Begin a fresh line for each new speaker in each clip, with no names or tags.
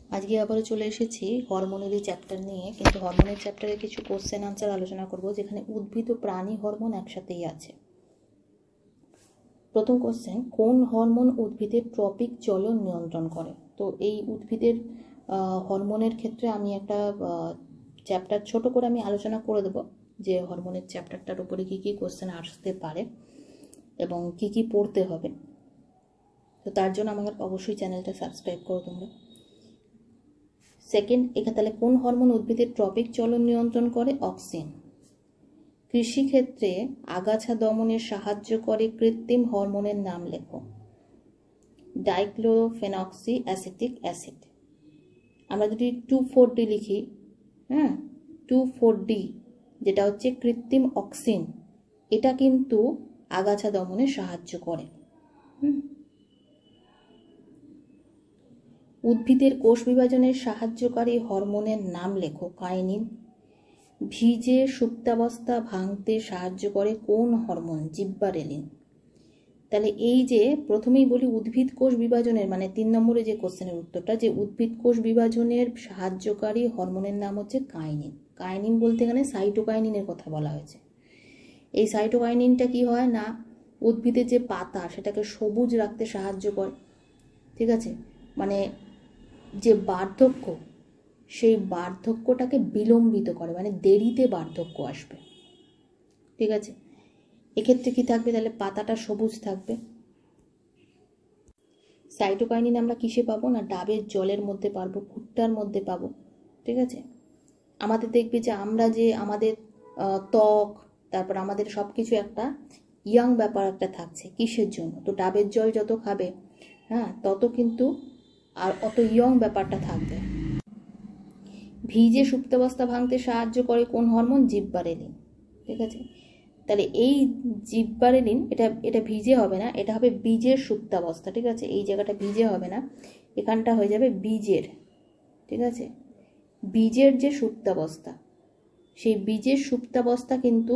আজকে আবারও চলে এসেছি হরমোনেরই চ্যাপ্টার নিয়ে, কিন্তু হরমোনের চ্যাপ্টারে কিছু কোশ্চেন আনসার আলোচনা করব যেখানে উদ্ভিদ ও প্রাণী হরমোন একসাথেই আছে। প্রথম কোশ্চেন, কোন হরমোন উদ্ভিদের ট্রপিক জ্বলন নিয়ন্ত্রণ করে? তো এই উদ্ভিদের হরমোনের ক্ষেত্রে আমি একটা চ্যাপ্টার ছোট করে আমি আলোচনা করে দেব যে হরমোনের চ্যাপ্টারটার উপরে কী কী কোশ্চেন আসতে পারে এবং কী কী পড়তে হবে। তো তার জন্য আমাকে অবশ্যই চ্যানেলটা সাবস্ক্রাইব করো তোমরা। সেকেন্ড, এখানে তাহলে কোন হরমোন উদ্ভিদের ট্রপিক জ্বলন নিয়ন্ত্রণ করে? অক্সিন। কৃষিক্ষেত্রে আগাছা দমনে সাহায্য করে কৃত্রিম হরমোনের নাম লেখো। ডাইক্লোরোফেনক্সি অ্যাসিটিক অ্যাসিড। আমরা যদি 2,4-D লিখি, 2,4-D যেটা হচ্ছে কৃত্রিম অক্সিন, এটা কিন্তু আগাছা দমনে সাহায্য করে। উদ্ভিদের কোষ বিভাজনের সাহায্যকারী হরমোনের নাম লেখো। কাইনিন। ভিজে সুপ্তাবস্থা ভাঙতে সাহায্য করে কোন হরমোন? জিব্বারেলিন। তাহলে এই যে প্রথমেই বলি উদ্ভিদ কোষ বিভাজনের, মানে 3 নম্বরে যে কোশ্চেনের উত্তরটা, যে উদ্ভিদ কোষ বিভাজনের সাহায্যকারী হরমোনের নাম হচ্ছে কাইনিন। কাইনিন বলতে এখানে সাইটোকাইনিনের কথা বলা হয়েছে। এই সাইটোকাইনিনটা কি হয় না, উদ্ভিদের যে পাতা সেটাকে সবুজ রাখতে সাহায্য করে। ঠিক আছে, মানে যে বার্ধক্য, সেই বার্ধক্যটাকে বিলম্বিত করে, মানে দেরিতে বার্ধক্য আসবে। ঠিক আছে, এক্ষেত্রে কি থাকবে? তাহলে পাতাটা সবুজ থাকবে। সাইটোকাইনিন আমরা কিসে পাবো? না ডাবের জলের মধ্যে পাবো, ভুট্টার মধ্যে পাবো। ঠিক আছে, আমাদের দেখবে যে আমরা যে আমাদের ত্বক, তারপর আমাদের সব কিছু একটা ইয়াং ব্যাপার একটা থাকছে। কিসের জন্য? তো ডাবের জল যত খাবে, তত কিন্তু আর অত ইয়ং ব্যাপারটা থাকবে। ভিজে সুপ্তাবস্থা ভাঙতে সাহায্য করে কোন হরমোন? জিব্বারেলিন। ঠিক আছে, তাহলে এই জিব্বারেলিন এটা ভিজে হবে না, এটা হবে বীজের সুপ্তাবস্থা। ঠিক আছে, এই জায়গাটা ভিজে হবে না, এখানটা হয়ে যাবে বীজের। ঠিক আছে, বীজের যে সুপ্তাবস্থা, সেই বীজের সুপ্তাবস্থা কিন্তু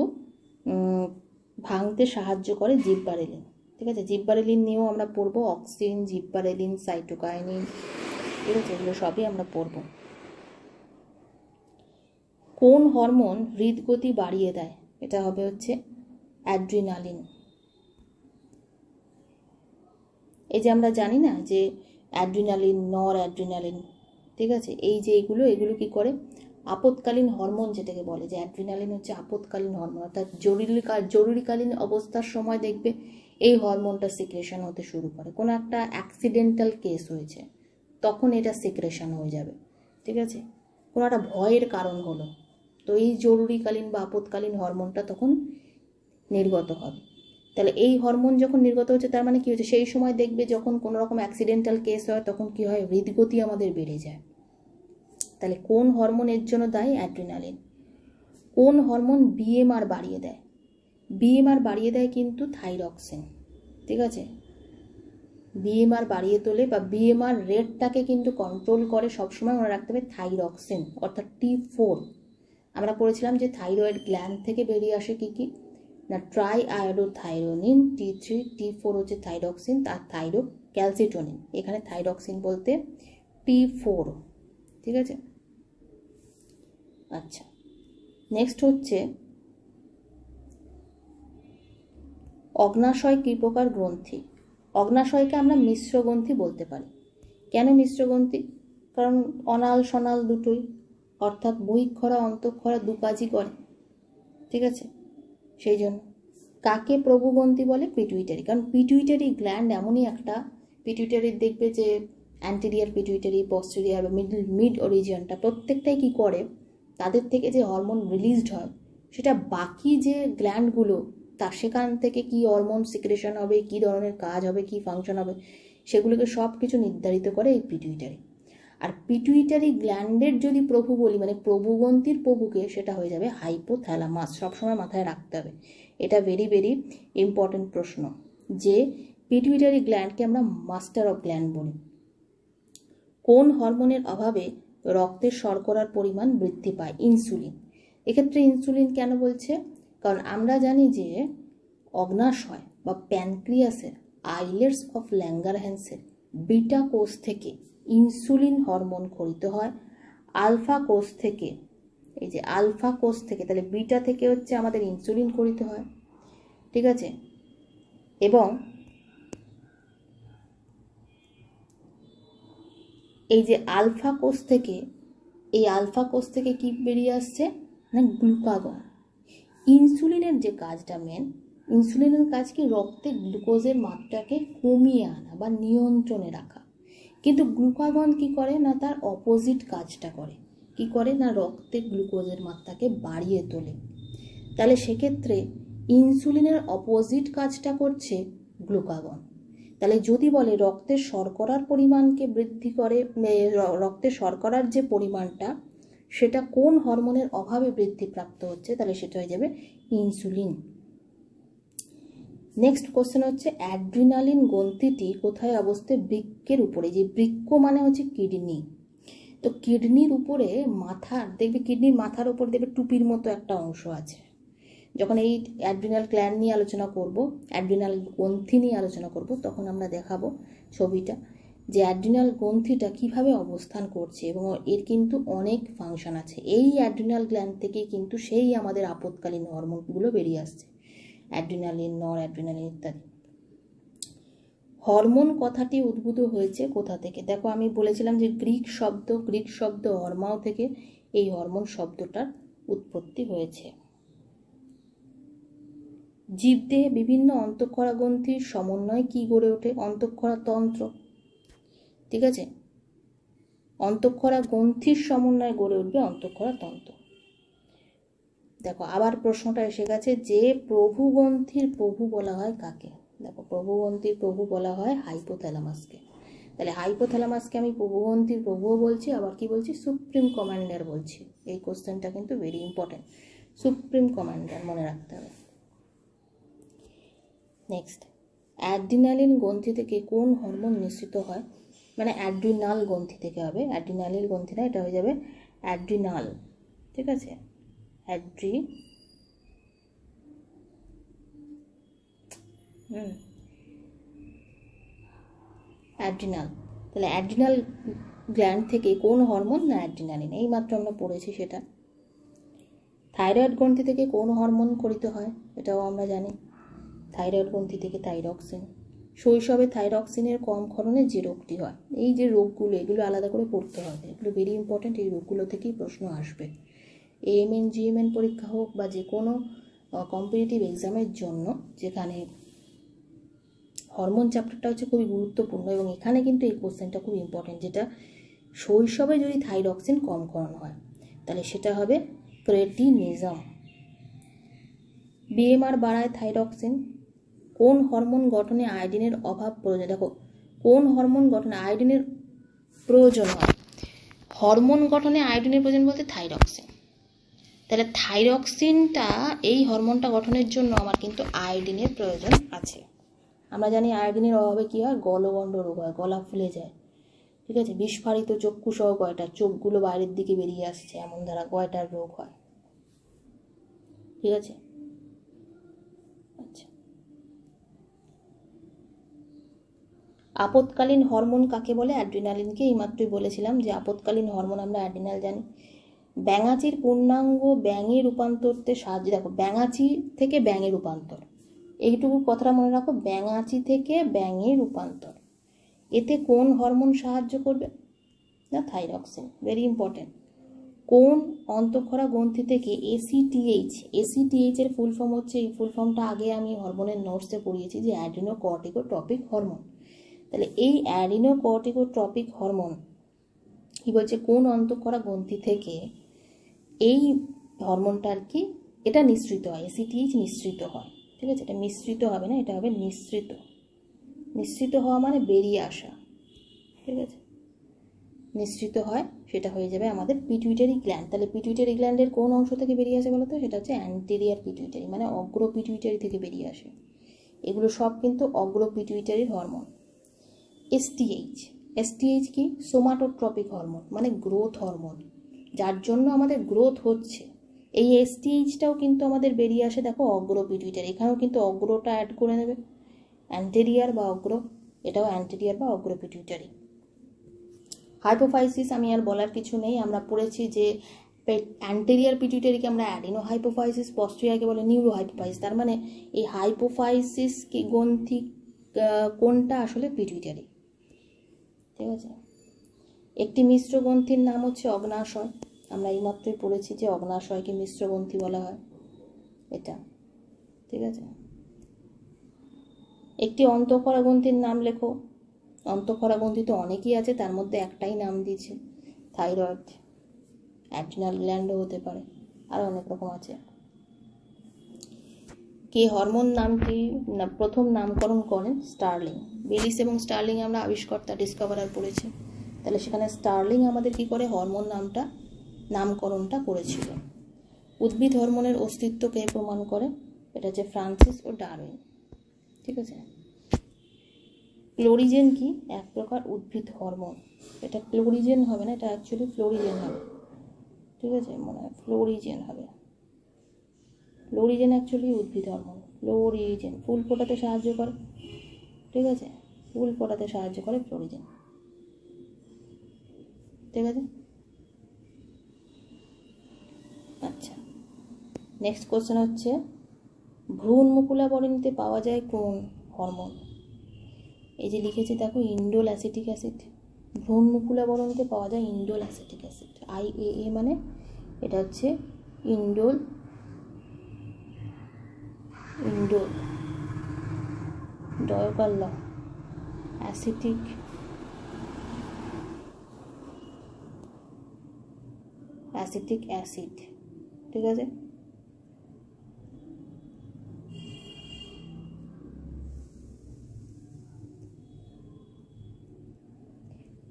ভাঙতে সাহায্য করে জিব্বারেলিন। ঠিক আছে, জিব্বারেলিন নিয়েও আমরা পড়বো, অক্সিন, জিব্বারেলিন, সাইটোকাইনিন। ঠিক আছে, এগুলো সবই আমরা পড়বো। কোন হরমোন হৃদগতি বাড়িয়ে দেয়? এটা হবে হচ্ছে অ্যাড্রিনালিন। এই যে আমরা জানি না যে অ্যাড্রিনালিন, নর অ্যাড্রিনালিন, ঠিক আছে, এই যে এগুলো কি করে? আপৎকালীন হরমোন যেটাকে বলে, যে অ্যাড্রিনালিন হচ্ছে আপৎকালীন হরমোন, অর্থাৎ জরুরিকালীন অবস্থার সময় দেখবে এই হরমোনটা সিক্রেশন হতে শুরু করে। কোনো একটা অ্যাক্সিডেন্টাল কেস হয়েছে, তখন এটা সিক্রেশন হয়ে যাবে। ঠিক আছে, কোনো একটা ভয়ের কারণ হলো, তো এই জরুরিকালীন বা আপৎকালীন হরমোনটা তখন নির্গত হবে। তাহলে এই হরমোন যখন নির্গত হচ্ছে, তার মানে কি হচ্ছে? সেই সময় দেখবে যখন কোনো রকম অ্যাক্সিডেন্টাল কেস হয়, তখন কি হয়? হৃদগতি আমাদের বেড়ে যায়। তাহলে কোন হরমোন এর জন্য দায়ী? অ্যাড্রিনালিন। কোন হরমোন বিএমআর বাড়িয়ে দেয়? বিএমআর বাড়িয়ে দেয় কিন্তু থাইরক্সিন। ঠিক আছে, বিএমআর বাড়িয়ে তোলে বা বিএমআর রেটটাকে কিন্তু কন্ট্রোল করে সবসময় মনে রাখতে হবে থাইরক্সিন, অর্থাৎ T4। আমরা পড়েছিলাম যে থাইরয়েড গ্ল্যান্ড থেকে বেরিয়ে আসে কি কি না, ট্রাই আয়োডোথাইরোনিন, T3, T4 হচ্ছে থাইরক্সিন, আর থাইরো ক্যালসিটোনিন। এখানে থাইরক্সিন বলতে T4। ঠিক আছে, আচ্ছা, নেক্সট হচ্ছে অগ্নাশয় কি প্রকার গ্রন্থি? অগ্নাশয়কে আমরা মিশ্র গ্রন্থি বলতে পারি। কেন মিশ্র গ্রন্থি? কারণ অনাল সনাল দুটোই, অর্থাৎ বহিঃক্ষরা অন্তঃক্ষরা দু কাজই করে। ঠিক আছে, সেই জন্য। কাকে প্রভুগ্রন্থি বলে? পিটুইটারি। কারণ পিটুইটারি গ্ল্যান্ড এমনই একটা, পিটুইটারির দেখবে যে অ্যান্টেরিয়ার পিটুইটারি, পস্টেরিয়ার বা মিড অরিজিয়নটা, প্রত্যেকটাই কি করে, তাদের থেকে যে হরমোন রিলিজড হয়, সেটা বাকি যে গ্ল্যান্ডগুলো, সেখান থেকে কি হরমোন সিক্রেশন হবে, কি ধরনের কাজ হবে, কি ফাংশন হবে, সেগুলোকে সব কিছু নির্ধারিত করে এই পিটুইটারি। আর পিটুইটারি গ্ল্যান্ডের যদি প্রভু বলি, মানে প্রভুগ্রন্থির প্রভুকে, সেটা হয়ে যাবে হাইপোথ্যালামাস। সবসময় মাথায় রাখতে হবে, এটা ভেরি ভেরি ইম্পর্টেন্ট প্রশ্ন, যে পিটুইটারি গ্ল্যান্ডকে আমরা মাস্টার অফ গ্ল্যান্ড বলি। কোন হরমোনের অভাবে রক্তের শর্করার পরিমাণ বৃদ্ধি পায়? ইনসুলিন। এক্ষেত্রে ইনসুলিন কেন বলছে? কারণ আমরা জানি যে অগ্নাশয় বা প্যানক্রিয়াসের আইলেটস অফ ল্যাঙ্গারহ্যান্সের বিটা কোষ থেকে ইনসুলিন হরমোন ক্ষরিত হয় আলফা কোষ থেকে। এই যে আলফা কোষ থেকে, তাহলে বিটা থেকে হচ্ছে আমাদের ইনসুলিন ক্ষরিত হয়, ঠিক আছে। এবং এই যে আলফা কোষ থেকে, এই আলফা কোষ থেকে কি বেরিয়ে আসছে না গ্লুকাগন। ইনসুলিনের যে কাজটা মেন, ইনসুলিনের কাজ কি রক্তে গ্লুকোজের মাত্রাকে কমিয়ে আনা বা নিয়ন্ত্রণে রাখা। কিন্তু গ্লুকাগন কি করে না তার অপোজিট কাজটা করে। কি করে না রক্তে গ্লুকোজের মাত্রাকে বাড়িয়ে তোলে। তাহলে সেক্ষেত্রে ইনসুলিনের অপোজিট কাজটা করছে গ্লুকাগন। তাহলে যদি বলে রক্তের শর্করার পরিমাণকে বৃদ্ধি করে, রক্তের শর্করার যে পরিমাণটা সেটা কোন হরমোনের অভাবে বৃদ্ধিপ্রাপ্ত হচ্ছে, তাহলে সেটা হয়ে যাবে ইনসুলিন। নেক্সট কোশ্চেন হচ্ছে অ্যাড্রিনালিন গ্রন্থিটি কোথায় অবস্থিত? বৃক্কের উপরে। যে বৃক্ক মানে হচ্ছে কিডনি। তো কিডনির উপরে মাথার, দেখবে কিডনির মাথার উপর দেখবে টুপির মতো একটা অংশ আছে। যখন এই অ্যাড্রিনাল গ্ল্যান্ড নিয়ে আলোচনা করব, অ্যাড্রিনাল গ্রন্থি নিয়ে আলোচনা করব, তখন আমরা দেখাবো ছবিটা যে অ্যাড্রিনাল গ্রন্থিটা কিভাবে অবস্থান করছে এবং এর কিন্তু অনেক ফাংশন আছে। এই অ্যাড্রিনাল গ্ল্যান্ড থেকে কিন্তু সেই আমাদের আপদকালীন হরমোনগুলো বেরিয়ে আসছে, অ্যাড্রিনালিন, নর অ্যাড্রিনালিন ইত্যাদি। হরমোন কথাটি উদ্ভূত হয়েছে কোথা থেকে? দেখো আমি বলেছিলাম যে গ্রিক শব্দ হরমাও থেকে এই হরমোন শব্দটার উৎপত্তি হয়েছে। জীবদেহে বিভিন্ন অন্তঃক্ষরা গ্রন্থির সমন্বয়ে কি গড়ে ওঠে? অন্তঃক্ষরা তন্ত্র, ঠিক আছে। অন্তঃক্ষরা গ্রন্থির সমন্বয়ে গড়ে উঠবে অন্তঃক্ষরা তন্ত্র। দেখো আবার প্রশ্নটা এসে গেছে যে প্রভুগ্রন্থির প্রভু বলা হয় কাকে? দেখো প্রভুগ্রন্থির প্রভু বলা হয় হাইপোথ্যালামাসকে। তাহলে হাইপোথ্যালামাসকে আমি প্রভুগ্রন্থির প্রভুও বলছি, আবার কি বলছি? সুপ্রিম কমান্ডার বলছি। এই কোশ্চেনটা কিন্তু ভেরি ইম্পর্টেন্ট, সুপ্রিম কমান্ডার মনে রাখতে হবে। নেক্সট, অ্যাড্রিনালিন গ্রন্থি থেকে কোন হরমোন নিঃসৃত হয়? মানে অ্যাড্রিনাল গ্রন্থি থেকে হবে, অ্যাড্রিনালিন গ্রন্থি না, এটা হয়ে যাবে অ্যাড্রিনাল, ঠিক আছে। অ্যাড্রিনাল। তাহলে অ্যাড্রিনাল গ্ল্যান্ড থেকে কোন হরমোন? না অ্যাড্রিনালিন, এই মাত্র আমরা পড়েছি সেটা। থাইরয়েড গ্রন্থি থেকে কোন হরমোন ক্ষরিত হয়? এটাও আমরা জানি, থাইরয়েড গ্রন্থি থেকে থাইরক্সিন। শৈশবে থাইরক্সিনের কম ক্ষরণে যে রোগটি হয়, এই যে রোগগুলো, এগুলো আলাদা করে পড়তে হবে, এগুলো ভেরি ইম্পর্টেন্ট। এই রোগগুলো থেকেই প্রশ্ন আসবে। এএমএন জিএমএন পরীক্ষা হোক বা যে কোনো কম্পিটিটিভ এক্সামের জন্য, যেখানে হরমোন চ্যাপ্টারটা হচ্ছে খুবই গুরুত্বপূর্ণ এবং এখানে কিন্তু এই কোশ্চেনটা খুব ইম্পর্টেন্ট, যেটা শৈশবে যদি থাইরক্সিন কম ক্ষরণ হয় তাহলে সেটা হবে ক্রেটিনিজম। বিএমআর বাড়ায় থাইরক্সিন। কোন হরমোন গঠনে আয়োডিনের অভাব প্রয়োজন? দেখো কোন হরমোন গঠনে আয়োডিনের প্রয়োজন হয়? হরমোন গঠনে আয়োডিনের প্রয়োজন বলতে থাইরক্সিন। তাহলে থাইরক্সিনটা, এই হরমোনটা গঠনের জন্য আমার কিন্তু আয়োডিনের প্রয়োজন আছে। আমরা জানি আয়োডিনের অভাবে কী হয়? গলগণ্ড রোগ হয়, গলা ফুলে যায়, ঠিক আছে। বিস্ফারিত চক্ষুসহ গয়টা, চোখগুলো বাইরের দিকে বেরিয়ে আসছে, এমন দ্বারা গয়টার রোগ হয়, ঠিক আছে। আচ্ছা, আপদকালীন হরমোন কাকে বলে? অ্যাড্রিনালিনকে। এইমাত্রই বলেছিলাম যে আপদকালীন হরমোন আমরা অ্যাড্রিনাল জানি। ব্যাঙাচির পূর্ণাঙ্গ ব্যাঙে রূপান্তরতে সাহায্য, দেখো ব্যাঙাচি থেকে ব্যাঙে রূপান্তর, এইটুকু কথাটা মনে রাখো, ব্যাঙাচি থেকে ব্যাঙে রূপান্তর, এতে কোন হরমোন সাহায্য করবে? না থাইরক্সিন, ভেরি ইম্পর্টেন্ট। কোন অন্তঃক্ষরা গ্রন্থি থেকে এসিটিএইচ এর ফুল ফর্ম হচ্ছে, এই ফুল ফর্মটা আগে আমি হরমোনের নোটসে পড়িয়েছি যে অ্যাডিনোকর্টিকোট্রপিক হরমোন। তাহলে এই অ্যাডিনোকর্টিকোট্রপিক হরমোন কি বলছে? কোন অন্তঃক্ষরা গ্রন্থি থেকে এই হরমোনটা আর কি এটা নিঃসৃত হয়, এসিটিএইচ নিঃসৃত হয়, ঠিক আছে। এটা মিশ্রিত হবে না, এটা হবে নিঃসৃত। নিঃসৃত হওয়া মানে বেরিয়ে আসা, ঠিক আছে। নিঃসৃত হয়, সেটা হয়ে যাবে আমাদের পিটুইটারি গ্ল্যান্ড। তাহলে পিটুইটারি গ্ল্যান্ডের কোন অংশ থেকে বেরিয়ে আসে বলতো? সেটা হচ্ছে অ্যান্টেরিয়ার পিটুইটারি, মানে অগ্র পিটুইটারি থেকে বেরিয়ে আসে। এগুলো সব কিন্তু অগ্র পিটুইটারির হরমোন। এসটিএইচ কি? সোমাটোট্রপিক হরমোন, মানে গ্রোথ হরমোন, যার জন্য আমাদের গ্রোথ হচ্ছে। এই এসটিএইচটাও কিন্তু আমাদের বেরিয়ে আসে, দেখো অগ্র পিটুইটারি, এখানেও কিন্তু অগ্রটা অ্যাড করে নেবে, অ্যান্টেরিয়ার বা অগ্র, এটাও অ্যান্টেরিয়ার বা অগ্র পিটুইটারি। হাইপোফাইসিস আমি আর বলার কিছু নেই, আমরা পড়েছি যে অ্যান্টেরিয়ার পিটুইটারিকে আমরা অ্যাডিনো হাইপোফাইসিস, পস্টেরিয়ারকে বলে নিউরো হাইপোফাইসিস। তার মানে এই হাইপোফাইসিস কি গ্রন্থি কোনটা আসলে পিটুইটারি, ঠিক আছে। একটি মিশ্র গ্রন্থির নাম হচ্ছে অগ্নাশয়, আমরা এইমাত্রই পড়েছি যে অগ্নাশয়কে মিশ্র গ্রন্থি বলা হয়, এটা ঠিক আছে। একটি অন্তঃক্ষরা গ্রন্থির নাম লেখো। অন্তঃক্ষরা গ্রন্থি তো অনেকই আছে, তার মধ্যে একটাই নাম দিয়েছে থাইরয়েড, অ্যাড্রিনাল গ্ল্যান্ডও হতে পারে, আরও অনেক রকম আছে। কে হরমোন নামটি প্রথম নামকরণ করেন? স্টার্লিং। বেলিস এবং স্টার্লিং আমরা আবিষ্কর্তা ডিসকভারার পড়েছি, তাহলে সেখানে স্টার্লিং আমাদের কি করে হরমোন নামকরণটা করেছিল। উদ্ভিদ হরমোনের অস্তিত্বকে প্রমাণ করে, এটা হচ্ছে ফ্রান্সিস ও ডারউইন, ঠিক আছে। ক্লোরিজেন কি? এক প্রকার উদ্ভিদ হরমোন, এটা ক্লোরিজেন হবে না, এটা অ্যাকচুয়ালি ফ্লোরিজেন হবে, ঠিক আছে, মনে হয় ফ্লোরিজেন হবে। ফ্লোরিজেন অ্যাকচুয়ালি উদ্ভিদ হরমোন। ফ্লোরিজেন ফুল ফোটাতে সাহায্য করে, ঠিক আছে, ফুল ফোটাতে সাহায্য করে ফ্লোরিজেন, ঠিক আছে। আচ্ছা, নেক্সট কোশ্চেন হচ্ছে ভ্রূণ মুকুলাবরণীতে পাওয়া যায় কোন হরমোন? এই যে লিখেছি দেখো, ইন্ডোল অ্যাসিটিক অ্যাসিড। ভ্রূণ মুকুলাবরণীতে পাওয়া যায় ইন্ডোল অ্যাসিটিক অ্যাসিড, IAA, মানে এটা হচ্ছে ইন্ডোল ডয়কাল অ্যাসিটিক অ্যাসিড, ঠিক আছে।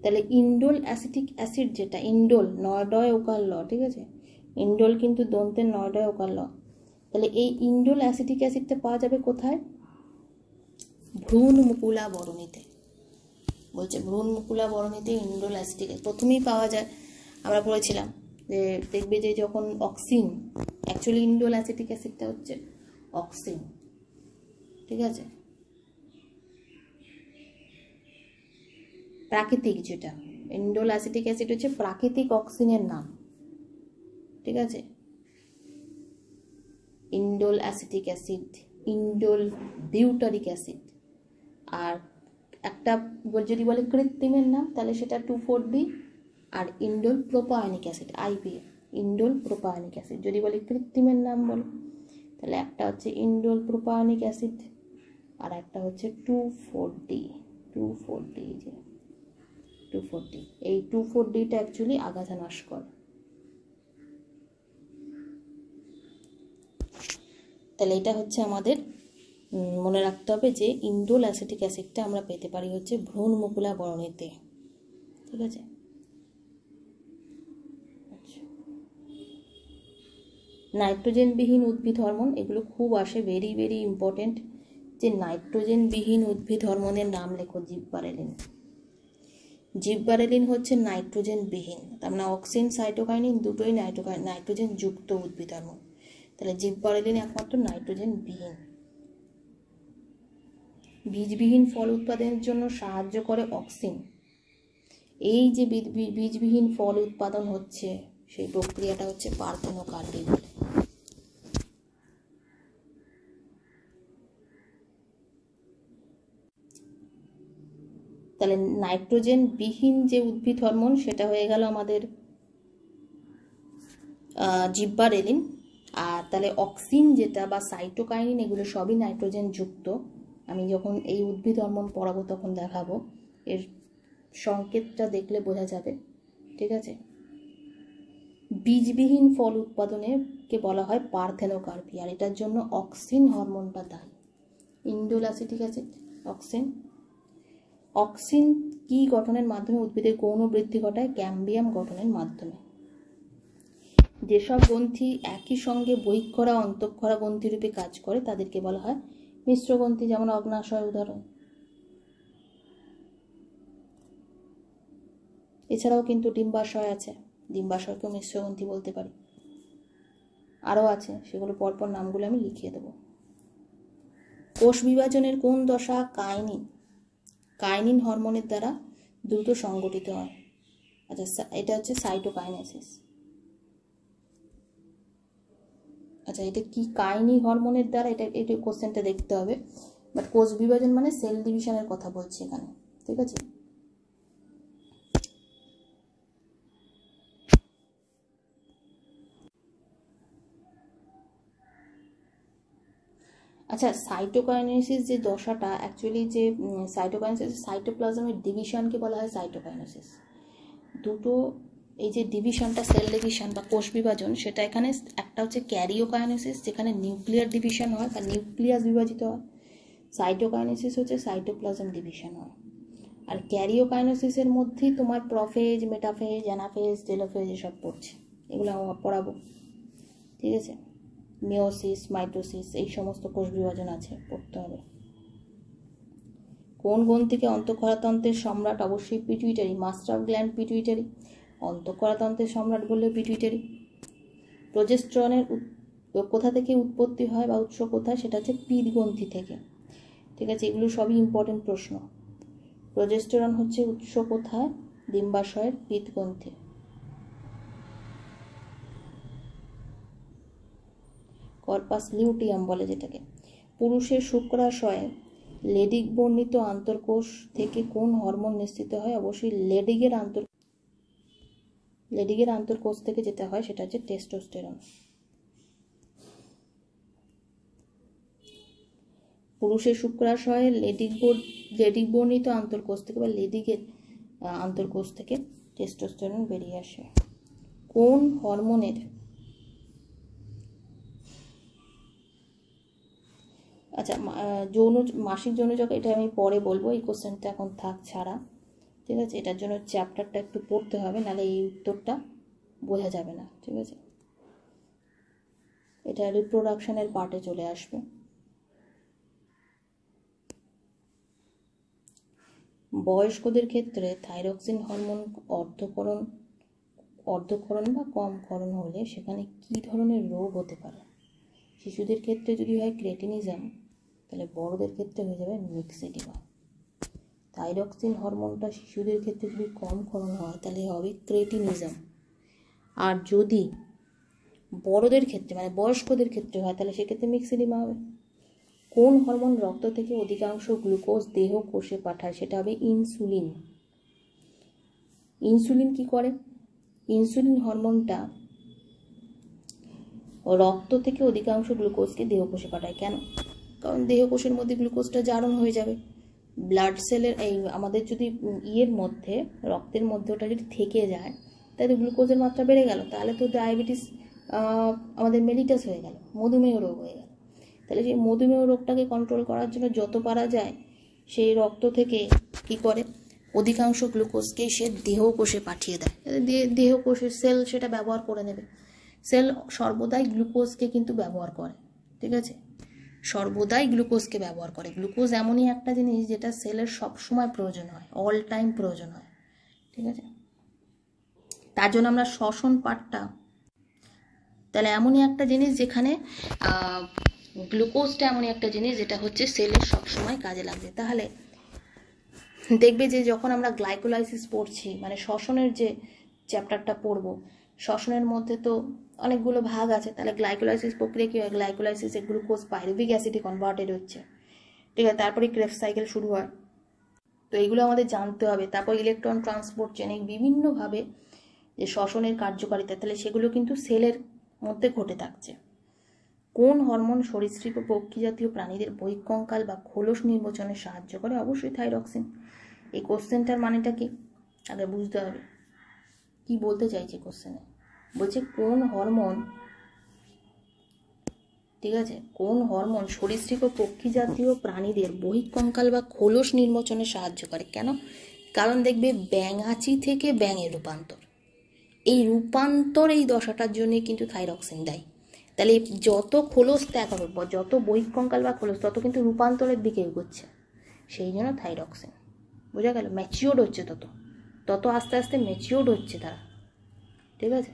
তাহলে ইন্ডোল অ্যাসিটিক অ্যাসিড যেটা, ইন্ডোল নয়ডয় ওকার ল, ঠিক আছে, ইন্ডোল কিন্তু দন্তের নয়ডয় ওকার ল। তাহলে এই ইন্ডোল অ্যাসিটিক অ্যাসিডটা পাওয়া যাবে কোথায়? ভ্রূণ মুকুলাবরণীতে, বলছে ভ্রূণ মুকুলাবরণীতে ইন্ডোল অ্যাসিটিক প্রথমেই পাওয়া যায়। আমরা পড়েছিলাম যে দেখবে যে যখন অক্সিন, অ্যাকচুয়ালি ইন্ডোল অ্যাসিটিক অ্যাসিডটা হচ্ছে অক্সিন, ঠিক আছে, প্রাকৃতিক যেটা ইন্ডোল অ্যাসিটিক অ্যাসিড হচ্ছে প্রাকৃতিক অক্সিনের নাম, ঠিক আছে। Indole acetic acid, indole butyric acid, আর একটা যদি বলে কৃত্রিমের নাম তাহলে সেটা 2,4-D, আর indole propionic acid, IPA, indole propionic acid. যদি বলি কৃত্রিমের নাম বলো তাহলে একটা হচ্ছে ইন্ডোল প্রোপায়নিক অ্যাসিড, আর একটা হচ্ছে 2,4-D, যে 2,4-D, এই 2,4-Dটা অ্যাকচুয়ালি আগাছা নাশ করে। তাহলে এটা হচ্ছে আমাদের মনে রাখতে হবে যে ইন্ডোল অ্যাসিটিক অ্যাসিডটা আমরা পেতে পারি হচ্ছে ভ্রূণ মুকুলাবরণীতে, ঠিক আছে। নাইট্রোজেনবিহীন উদ্ভিদ হরমোন, এগুলো খুব আসে, ভেরি ভেরি ইম্পর্টেন্ট, যে নাইট্রোজেনবিহীন উদ্ভিদ হরমোনের নাম লেখো। জিববারেলিন হচ্ছে নাইট্রোজেনবিহীন, তার মানে অক্সিন সাইটোকাইনিন দুটোই নাইট্রোজেন যুক্ত উদ্ভিদ হরমোন, তাহলে জিববারেলিন একমাত্র নাইট্রোজেনবিহীন। বীজবিহীন ফল উৎপাদনের জন্য সাহায্য করে অক্সিন। এই যে বীজবিহীন ফল উৎপাদন হচ্ছে সেই প্রক্রিয়াটা হচ্ছে পার্থেনোকার্পি বলে। তাহলে নাইট্রোজেন বিহীন যে উদ্ভিদ হরমোন সেটা হয়ে গেল আমাদের জিববারেলিন, আর তাহলে অক্সিন যেটা বা সাইটোকাইনিন এগুলো সবই নাইট্রোজেন যুক্ত। আমি যখন এই উদ্ভিদ হরমোন পড়াবো তখন দেখাবো, এর সংকেতটা দেখলে বোঝা যাবে, ঠিক আছে। বীজবিহীন ফল উৎপাদনেকে বলা হয় পার্থেনোকার্পি, আর এটার জন্য অক্সিন হরমোনটা দায়ী। ইন্ডোল অ্যাসিটিক অ্যাসিড, অক্সিন কি গঠনের মাধ্যমে উদ্ভিদের গৌণ বৃদ্ধি ঘটায়? ক্যাম্বিয়াম গঠনের মাধ্যমে। যেসব গ্রন্থি একই সঙ্গে বহিঃক্ষরা অন্তঃক্ষরা গ্রন্থি রূপে কাজ করে তাদেরকে বলা হয় মিশ্র গ্রন্থি, যেমন অগ্নাশয় উদাহরণ। এছাড়াও কিন্তু ডিম্বাশয় আছে, ডিম্বাশয়কেও মিশ্র গ্রন্থি বলতে পারি, আরও আছে, সেগুলো পরপর নামগুলো আমি লিখিয়ে দেব। কোষ বিভাজনের কোন দশা কাইনিন হরমোনের দ্বারা দ্রুত সংগঠিত হয়? আচ্ছা, এটা হচ্ছে সাইটোকাইনেসিস। আচ্ছা, এটা কি কাইনি হরমোনের দ্বারা, এটা কোশ্চেনটা দেখতে হবে, বাট কোষ বিভাজন মানে সেল ডিভিশনের কথা বলছি এখানে, ঠিক আছে। আচ্ছা, সাইটোকাইনেসিস যে দশাটা, অ্যাকচুয়ালি যে সাইটোকাইনেসিস, সাইটোপ্লাজমের ডিভিশনকে বলা হয় সাইটোকাইনেসিস। দুটো এই যে ডিভিশনটা, সেল ডিভিশন বা কোষ বিভাজন, সেটা এখানে একটা হচ্ছে ক্যারিওকাইনেসিস, যেখানে নিউক্লিয়ার ডিভিশন হয় বা নিউক্লিয়াস বিভাজিত হয়। সাইটোকাইনেসিস হচ্ছে সাইটোপ্লাজম ডিভিশন হয়। আর ক্যারিওকাইনেসিসের মধ্যেই তোমার প্রোফেজ, মেটাফেজ, অ্যানাফেজ, টেলোফেজ এসব পড়ছে, এগুলো আমরা পড়াবো, ঠিক আছে। মিওসিস, মাইটোসিস, এই সমস্ত কোষ বিভাজন আছে, পড়তে হবে। কোন গ্রন্থিকে অন্তঃক্ষরাতন্ত্রের সম্রাট? অবশ্যই পিটুইটারি, মাস্টার গ্ল্যান্ড পিটুইটারি। অন্তঃক্ষরাতন্ত্রের সম্রাট বললে পিটুইটারি। প্রোজেস্টেরনের কোথা থেকে উৎপত্তি হয় বা উৎস কোথায়? সেটা হচ্ছে পিত্তগ্রন্থি থেকে, ঠিক আছে। এগুলো সবই ইম্পর্টেন্ট প্রশ্ন। প্রোজেস্টেরন হচ্ছে উৎস কোথায়? ডিম্বাশয়ের পিত্তগ্রন্থি। কর্পাস লিউটিয়াম বলে যেটাকে। পুরুষের শুক্রাশয়ে লেডিক বর্ণিত আন্তর্কোষ থেকে কোন হরমোন নিঃসৃত হয়? অবশ্যই লেডিগের আন্তর্কোষ থেকে যেটা হয় সেটা হচ্ছে টেস্টোস্টেরন। পুরুষের শুক্রাশয়ে লেডিক বর্ণিত আন্তর্কোষ থেকে বা লেডিগের আন্তর্কোষ থেকে টেস্টোস্টেরন বেরিয়ে আসে। কোন হরমোনের আচ্ছা, মাসিক যৌনচক্র, এটা আমি পরে বলবো, এই কোশ্চেনটা এখন থাক ছাড়া, ঠিক আছে। এটার জন্য চ্যাপ্টারটা একটু পড়তে হবে, নাহলে এই উত্তরটা বোঝা যাবে না, ঠিক আছে। এটা রিপ্রোডাকশনের পার্টে চলে আসবে। বয়স্কদের ক্ষেত্রে থাইরক্সিন হরমোন অর্ধক্ষরণ বা কম ক্ষরণ হলে সেখানে কী ধরনের রোগ হতে পারে? শিশুদের ক্ষেত্রে যদি হয় ক্রেটিনিজম, তাহলে বড়দের ক্ষেত্রে হয়ে যাবে মিক্সেডিমা। থাইরক্সিন হরমোনটা শিশুদের ক্ষেত্রে যদি কম ক্ষরণ হয় তাহলে হবে ক্রেটিনিজম। আর যদি বড়দের ক্ষেত্রে মানে বয়স্কদের ক্ষেত্রে হয় তাহলে সেক্ষেত্রে মিক্সেডিমা হবে। কোন হরমোন রক্ত থেকে অধিকাংশ গ্লুকোজ দেহ কোষে পাঠায়? সেটা হবে ইনসুলিন। ইনসুলিন কি করে? ইনসুলিন হরমোনটা রক্ত থেকে অধিকাংশ গ্লুকোজকে দেহ কোষে পাঠায়। কেন? কারণ দেহ কোষের মধ্যে গ্লুকোজটা জারণ হয়ে যাবে। ব্লাড সেলের এই আমাদের যদি মধ্যে রক্তের মধ্যে ওটা যদি থেকে যায় তাহলে গ্লুকোজের মাত্রা বেড়ে গেল, তাহলে তো ডায়াবেটিস আমাদের মেলিটাস হয়ে গেল, মধুমেহ রোগ হয়ে গেল। তাহলে সেই মধুমেহ রোগটাকে কন্ট্রোল করার জন্য যত পারা যায় সেই রক্ত থেকে কি করে অধিকাংশ গ্লুকোজকে সে দেহ কোষে পাঠিয়ে দেয়। দেহ কোষের সেল সেটা ব্যবহার করে নেবে। সেল সর্বদাই গ্লুকোজকে কিন্তু ব্যবহার করে, ঠিক আছে, সর্বদাই গ্লুকোজকে ব্যবহার করে। গ্লুকোজ এমনই একটা জিনিস যেটা সেলের সবসময় প্রয়োজন হয়, অল টাইম প্রয়োজন হয়, ঠিক আছে। তার জন্য আমরা শ্বসন পার্টটা তাহলে এমনই একটা জিনিস যেখানে গ্লুকোজটা এমনই একটা জিনিস যেটা হচ্ছে সেলের সবসময় কাজে লাগবে। তাহলে দেখবে যে যখন আমরা গ্লাইকোলাইসিস পড়ছি, মানে শ্বসনের যে চ্যাপ্টারটা পড়বো, শ্বসনের মধ্যে তো অনেকগুলো ভাগ আছে। তাহলে গ্লাইকোলাইসিস প্রক্রিয়া কী হয়? গ্লাইকোলাইসিসে গ্লুকোজ পাইরুভিক অ্যাসিডে কনভার্টেড হচ্ছে, ঠিক আছে, তারপরে ক্রেবস সাইকেল শুরু হয়। তো এগুলো আমাদের জানতে হবে। তারপর ইলেকট্রন ট্রান্সপোর্ট চেনে বিভিন্নভাবে যে শ্বসনের কার্যকারিতা, তাহলে সেগুলো কিন্তু সেলের মধ্যে ঘটে থাকছে। কোন হরমোন সরীসৃপ ও পক্ষী জাতীয় প্রাণীদের বহিঃকঙ্কাল বা খোলস নির্বাচনে সাহায্য করে? অবশ্যই থাইরক্সিন। এই কোশ্চেনটার মানেটা কি আগে বুঝতে হবে। কি বলতে চাইছে কোশ্চেনে? বলছে কোন হরমোন, ঠিক আছে, কোন হরমোন সরীসৃপ ও পক্ষী জাতীয় প্রাণীদের বহিঃকঙ্কাল বা খোলস নির্বাচনে সাহায্য করে? কেন? কারণ দেখবে ব্যাঙাচি থেকে ব্যাঙের রূপান্তর, এই দশাটার জন্য কিন্তু থাইরক্সিন দেয়। তাহলে যত খোলস ত্যাগ হবে, যত বহিঃকঙ্কাল বা খোলস, তত কিন্তু রূপান্তরের দিকে এগোচ্ছে, সেই জন্য থাইরক্সিন। বোঝা গেল? ম্যাচিওর্ড হচ্ছে তত আস্তে আস্তে ম্যাচিওর্ড হচ্ছে তারা, ঠিক আছে।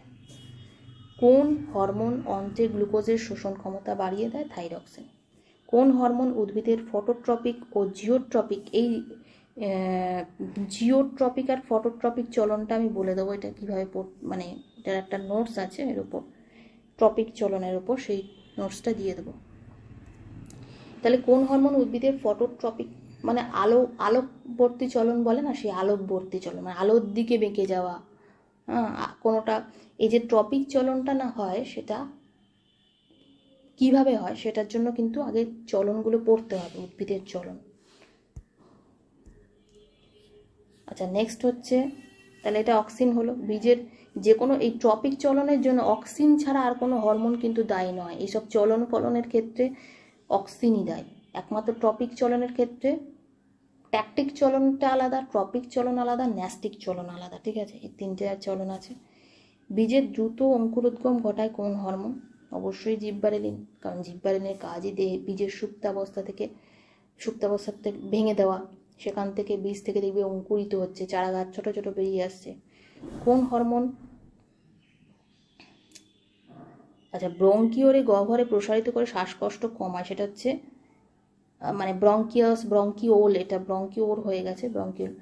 কোন হরমোন অন্ত্রে গ্লুকোজের শোষণ ক্ষমতা বাড়িয়ে দেয়? থাইরক্সিন। কোন হরমোন উদ্ভিদের ফটোট্রপিক ও জিওট্রপিক এই জিওট্রপিক আর ফটোট্রপিক চলনটা আমি বলে দেবো, এটা কীভাবে মানে এটার একটা নোটস আছে এর উপর, ট্রপিক চলনের উপর, সেই নোটসটা দিয়ে দেবো। তাহলে কোন হরমোন উদ্ভিদের ফটোট্রপিক মানে আলোকবর্তী চলন বলে না, সেই আলোকবর্তী চলন মানে আলোর দিকে বেঁকে যাওয়া, হ্যাঁ কোনোটা, এই যে ট্রপিক চলনটা না হয় সেটা কিভাবে হয় সেটার জন্য কিন্তু আগে চলনগুলো পড়তে হবে, উদ্ভিদের চলন। আচ্ছা নেক্সট হচ্ছে, তাহলে এটা অক্সিন হলো। বীজের যে কোনো এই ট্রপিক চলনের জন্য অক্সিন ছাড়া আর কোনো হরমোন কিন্তু দায়ী নয়। এইসব চলন ফলনের ক্ষেত্রে অক্সিনই দায়ী। একমাত্র ট্রপিক চলনের ক্ষেত্রে ট্যাকটিক চলনটা আলাদা, ট্রপিক চলন আলাদা, ন্যাস্টিক চলন আলাদা, ঠিক আছে, এই তিনটে চলন আছে। বীজের দ্রুত অঙ্কুরোদ্গম ঘটায় কোন হরমোন? অবশ্যই জিববারেলিন, কারণ জিববারেলিনের কাজই বীজের সুপ্তাবস্থা থেকে ভেঙে দেওয়া, সেখান থেকে বীজ থেকে দেখবে অঙ্কুরিত হচ্ছে, চারা গাছ ছোট ছোট বেরিয়ে আসছে। কোন হরমোন? আচ্ছা ব্রঙ্কিওরে গহ্বরে প্রসারিত করে শ্বাসকষ্ট কমায়, সেটা হচ্ছে মানে ব্রঙ্কিওল, এটা ব্রঙ্কিওর হয়ে গেছে, ব্রঙ্কিওল,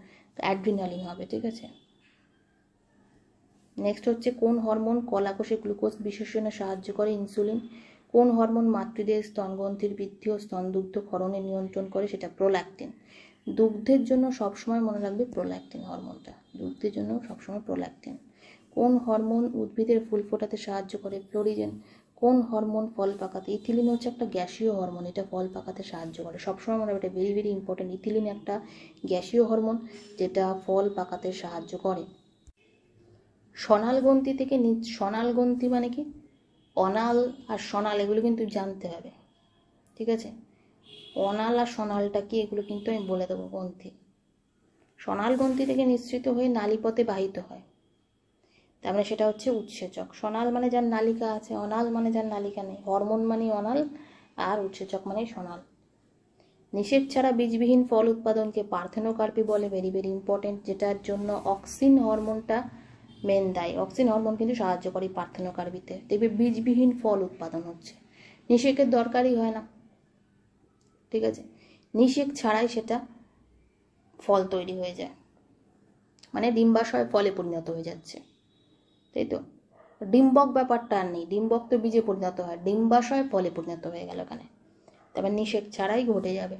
অ্যাড্রিনালিন হবে, ঠিক আছে। নেক্সট হচ্ছে কোন হরমোন কলাকোষে গ্লুকোজ বিশেষণে সাহায্য করে? ইনসুলিন। কোন হরমোন মাতৃদেহে স্তনগ্রন্থির বৃদ্ধি ও স্তনদুগ্ধ ক্ষরণে নিয়ন্ত্রণ করে? সেটা প্রোল্যাক্টিন। দুগ্ধের জন্য সবসময় মনে রাখবে প্রোল্যাক্টিন হরমোনটা, দুগ্ধের জন্য সবসময় প্রোল্যাক্টিন। কোন হরমোন উদ্ভিদের ফুল ফোটাতে সাহায্য করে? ফ্লোরিজেন। কোন হরমোন ফল পাকাতে? ইথিলিন হচ্ছে একটা গ্যাসীয় হরমোন, এটা ফল পাকাতে সাহায্য করে, সবসময় মনে রাখবে, এটা ভেরি ভেরি ইম্পর্টেন্ট। ইথিলিন একটা গ্যাসীয় হরমোন যেটা ফল পাকাতে সাহায্য করে। সনালগ্রন্থি থেকে সনালগ্রন্থি মানে কি? অনাল আর সনাল এগুলো কিন্তু জানতে হবে, ঠিক আছে। অনাল আর সনালটা কি এগুলো কিন্তু আমি বলে দেবো। গ্রন্থি, সনাল গ্রন্থি থেকে নিঃসৃত হয়ে নালীপথে বাহিত হয়, তার মানে সেটা হচ্ছে উৎসেচক। সনাল মানে যার নালিকা আছে, অনাল মানে যার নালিকা নেই। হরমোন মানে অনাল আর উৎসেচক মানে সনাল। নিষেক ছাড়া বীজবিহীন ফল উৎপাদনকে পার্থেনোকার্পি বলে, ভেরি ভেরি ইম্পর্টেন্ট, যেটার জন্য অক্সিন হরমোনটা মেন দায়ী। অক্সিন হরমোন কিন্তু সাহায্য করে পার্থেনোকার্পিতে, দেখবে বীজবিহীন ফল উৎপাদন হচ্ছে। নিষেকের দরকারই হয় না, ঠিক আছে, নিষেক ছাড়াই সেটা ফল তৈরি হয়ে যায়, মানে ডিম্বাশয় ফলে পরিণত হয়ে যাচ্ছে, তাই তো। ডিম্বক ব্যাপারটা আর নেই, ডিম্বক তো বীজে পরিণত হয়, ডিম্বাশয় ফলে পরিণত হয়ে গেল এখানে, তবে নিষেক ছাড়াই ঘটে যাবে।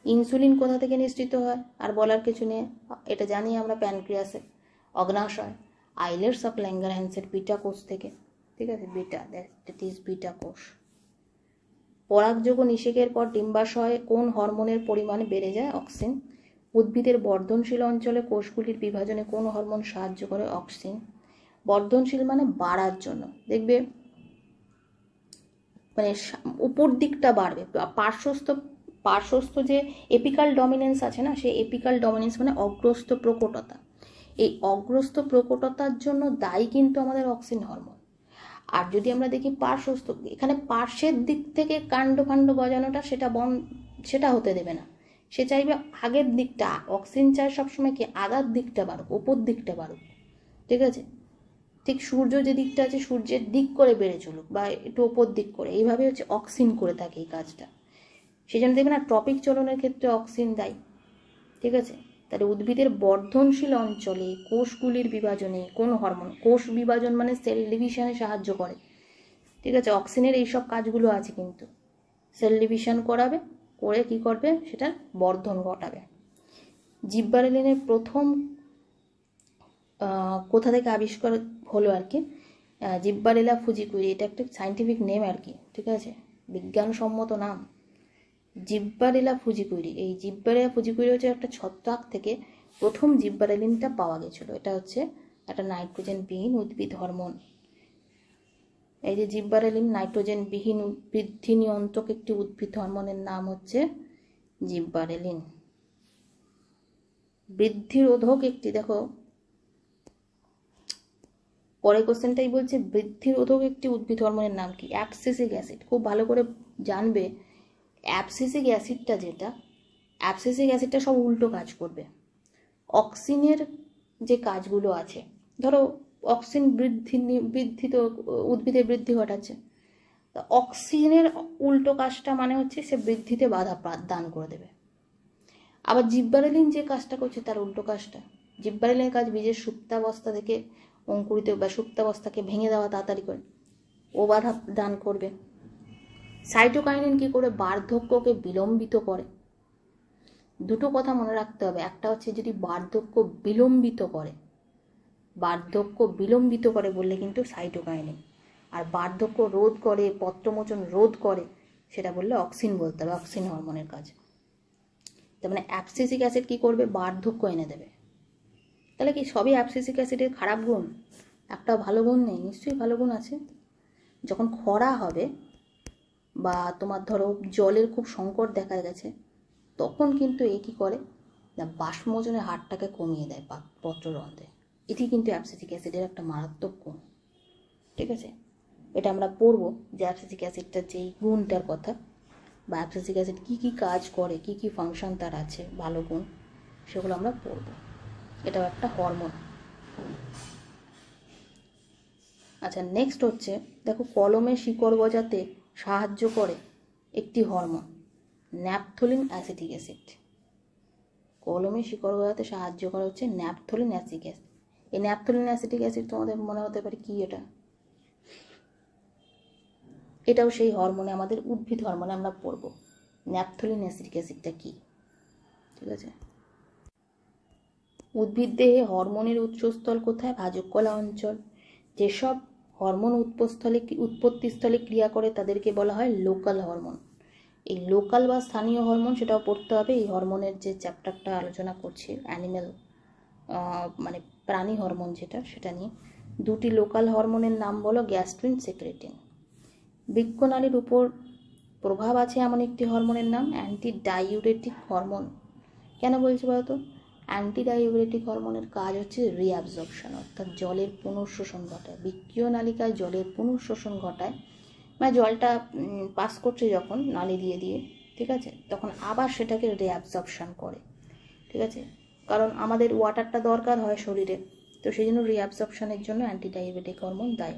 ইনসুলিন কোথা থেকে নিঃসৃত হয়? আর বলার কিছু নেই, এটা জানি আমরা, প্যানক্রিয়াসে, অগ্নাশয়, আইলেটস অফ ল্যাঙ্গারহ্যান্সের বিটা কোষ থেকে, ঠিক আছে, বিটা, দ্যাট ইজ বিটা কোষ। পরাগযোগ্য নিষেকের পর ডিম্বাশয়ে কোন হরমোনের পরিমাণ বেড়ে যায়? অক্সিন। উদ্ভিদের বর্ধনশীল অঞ্চলে কোষগুলির বিভাজনে কোন হরমোন সাহায্য করে? অক্সিন। বর্ধনশীল মানে বাড়ার জন্য, দেখবে মানে উপর দিকটা বাড়বে, পার্শ্বস্থ যে এপিকাল ডমিনেন্স আছে না, সেই এপিকাল ডমিনেন্স মানে অগ্রস্থ প্রকটতা, এই অগ্রস্থ প্রকটতার জন্য দায়ী কিন্তু আমাদের অক্সিন হরমোন। আর যদি আমরা দেখি পার্শ্বস্থ, এখানে পার্শ্বের দিক থেকে কাণ্ড গজানোটা সেটা হতে দেবে না, সে চাইবে আগের দিকটা। অক্সিন চায় সবসময় কি আগার দিকটা বাড়ুক, ওপর দিকটা বাড়ুক, ঠিক আছে, ঠিক সূর্য যে দিকটা আছে সূর্যের দিক করে বেড়ে চলুক, বা একটু ওপর দিক করে, এইভাবে হচ্ছে অক্সিন করে থাকে এই কাজটা। সেই জন্য দেখবে না ট্রপিক চলনের ক্ষেত্রে অক্সিন দায়ী, ঠিক আছে। তাহলে উদ্ভিদের বর্ধনশীল অঞ্চলে কোষগুলির বিভাজনে কোন হরমোন? কোষ বিভাজন মানে সেল ডিভিশনে সাহায্য করে, ঠিক আছে। অক্সিনের এইসব কাজগুলো আছে, কিন্তু সেল ডিভিশন করে কি করবে? সেটা বর্ধন ঘটাবে। জিববারেলিনের প্রথম কোথা থেকে আবিষ্কার হলো আর কি? জিব্বারেলা ফুজিকুইরি, এটা একটা সাইন্টিফিক নেম আর কি, ঠিক আছে, বিজ্ঞানসম্মত নাম, জিব্বারেলা ফুজিকুইরি। এই জিব্বারেলা ফুজিকুইরি হচ্ছে একটা ছত্রাক থেকে প্রথম জিব্বারেলিনটা পাওয়া গেছিল। এটা হচ্ছে একটা নাইট্রোজেন বিহীন উদ্ভিদ হরমোন। এই যে জিব্বারেলিন নাইট্রোজেন বিহীন বৃদ্ধি নিয়ন্ত্রক একটি উদ্ভিদ হরমোনের নাম হচ্ছে জিব্বারেলিন। বৃদ্ধিরোধক একটি, দেখো পরের কোশ্চেনটাই বলছে বৃদ্ধিরোধক একটি উদ্ভিদ হরমোনের নাম কি? Abscisic acid. খুব ভালো করে জানবে, অ্যাবসিসিক অ্যাসিডটা সব উল্টো কাজ করবে। অক্সিনের যে কাজগুলো আছে, ধরো অক্সিন বৃদ্ধি তো উদ্ভিদের বৃদ্ধি ঘটাচ্ছে, তা অক্সিনের উল্টো কাজটা মানে হচ্ছে সে বৃদ্ধিতে বাধা দান করে দেবে। আবার জিব্বারেলিন যে কাজটা করছে তার উল্টো কাজটা। জিব্বারেলিনের কাজ বীজের সুপ্তাবস্থা থেকে অঙ্কুরিত বা সুপ্তাবস্থাকে ভেঙে দেওয়া তাড়াতাড়ি করে, ও বাধা দান করবে। সাইটোকাইনিন কি করে? বার্ধক্যকে বিলম্বিত করে। দুটো কথা মনে রাখতে হবে, একটা হচ্ছে যদি বার্ধক্য বিলম্বিত করে, বার্ধক্য বিলম্বিত করে বললে কিন্তু সাইটোকাইনিন, আর বার্ধক্য রোধ করে, পত্রমোচন রোধ করে সেটা বললে অক্সিন বলতে হবে, অক্সিন হরমোনের কাজ। তার মানে অ্যাবসিসিক অ্যাসিড কী করবে? বার্ধক্য এনে দেবে। তাহলে কি সবই অ্যাবসিসিক অ্যাসিডের খারাপ গুণ? একটা ভালো গুণ নেই? নিশ্চয়ই ভালো গুণ আছে। যখন খরা হবে বা তোমার ধরো জলের খুব সংকট দেখা গেছে, তখন কিন্তু এ কী করে না, বাষ্পমোচনের হারটাকে কমিয়ে দেয় পত্ররন্ধ্রে। এটি কিন্তু অ্যাবসিসিক অ্যাসিডের একটা মারাত্মক গুণ। ঠিক আছে, এটা আমরা পড়বো যে অ্যাবসিসিক অ্যাসিডটার যেই গুণটার কথা, বা অ্যাবসিসিক অ্যাসিড কী কী কাজ করে, কী কী ফাংশন তার আছে, ভালো গুণ, সেগুলো আমরা পড়বো। এটাও একটা হরমোন। আচ্ছা, নেক্সট হচ্ছে দেখো, কলমে শিকড় গজাতে সাহায্য করে একটি হরমোন, ন্যাপথলিন অ্যাসিটিক অ্যাসিড। কলমে শিকড় গজাতে সাহায্য করে হচ্ছে ন্যাপথলিন অ্যাসিটিক অ্যাসিড। এই ন্যাপথলিন অ্যাসিটিক অ্যাসিড তোমাদের মনে হতে পারে কি এটা? এটাও সেই হরমোনে, আমাদের উদ্ভিদ হরমোনে আমরা পড়বো ন্যাপথলিন অ্যাসিটিক অ্যাসিডটা কি। ঠিক আছে, উদ্ভিদ দেহে হরমোনের উৎসস্থল কোথায়? ভাজককলা অঞ্চল। যেসব হরমোন উৎপত্তিস্থলে ক্রিয়া করে তাদেরকে বলা হয় লোকাল হরমোন। এই লোকাল বা স্থানীয় হরমোন সেটাও পড়তে হবে। এই হরমোনের যে চ্যাপ্টারটা আলোচনা করছি, অ্যানিম্যাল মানে প্রাণী হরমোন যেটা, সেটা নিয়ে দুটি লোকাল হরমোনের নাম বলো, গ্যাস্ট্রিন, সেক্রেটিন। বৃক্কনালীর উপর প্রভাব আছে এমন একটি হরমোনের নাম অ্যান্টি ডাইউরেটিক হরমোন। কেন বলছি বলতো? অ্যান্টি ডাইউরেটিক হরমোনের কাজ হচ্ছে রিঅ্যাবজর্পশন, অর্থাৎ জলের পুনঃশোষণ ঘটায়। বৃক্কীয় নালিকায় জলের পুনঃশোষণ ঘটায়, মানে জলটা পাস করছে যখন নালি দিয়ে দিয়ে, ঠিক আছে, তখন আবার সেটাকে রিঅ্যাবজর্পশন করে। ঠিক আছে, কারণ আমাদের ওয়াটারটা দরকার হয় শরীরে, তো সেই জন্য রিঅ্যাবজর্পশনের জন্য অ্যান্টি ডাইউরেটিক হরমোন দায়ী।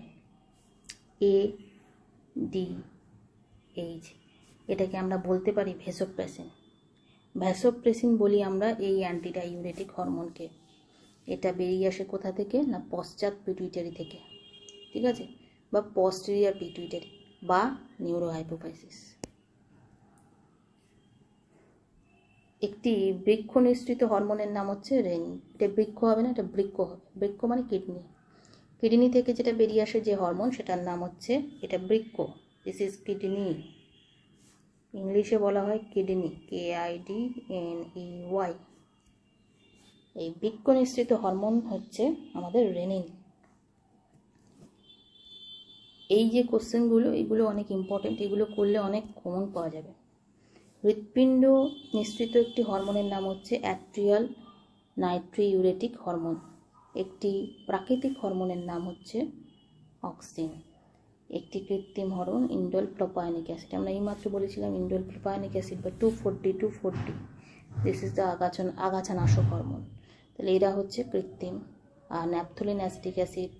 ADH, এটাকে আমরা বলতে পারি ভ্যাসোপ্রেসিন। ভ্যাসোপ্রেসিন বলি আমরা এই অ্যান্টি ডাইউরেটিক হরমোনকে। এটা বেরিয়ে আসে কোথা থেকে না, পশ্চাৎ পিটুইটারি থেকে। ঠিক আছে, বা পস্টেরিয়র পিটুইটারি বা নিউরোহাইপোফাইসিস। একটি বৃক্ষ নিঃসৃত হরমোনের নাম হচ্ছে রেনিন। এটা বৃক্ষ হবে না, এটা বৃক্ষ হবে। বৃক্ষ মানে কিডনি। কিডনি থেকে যেটা বেরিয়ে আসে যে হরমোন, সেটার নাম হচ্ছে, এটা বৃক্ষ, দিস ইজ কিডনি। ইংলিশে বলা হয় কিডনি, KIDNEY। এই বৃক্ষ নিঃসৃত হরমোন হচ্ছে আমাদের রেনিন। এই যে কোশ্চেনগুলো, এগুলো অনেক ইম্পর্টেন্ট, এগুলো করলে অনেক কমন পাওয়া যাবে। হৃৎপিণ্ড নিঃসৃত একটি হরমোনের নাম হচ্ছে অ্যাট্রিয়াল নাইট্রিউরেটিক হরমোন। একটি প্রাকৃতিক হরমোনের নাম হচ্ছে অক্সিন। একটি কৃত্রিম হরমোন ইন্ডোল প্রোপায়নিক অ্যাসিড। আমরা এইমাত্র বলেছিলাম ইন্ডোল প্রোপায়নিক অ্যাসিড বা 240, দিস ইজ দ্য আগাছানাশক হরমোন। তাহলে এরা হচ্ছে কৃত্রিম। আর ন্যাপথলিন অ্যাসিটিক অ্যাসিড,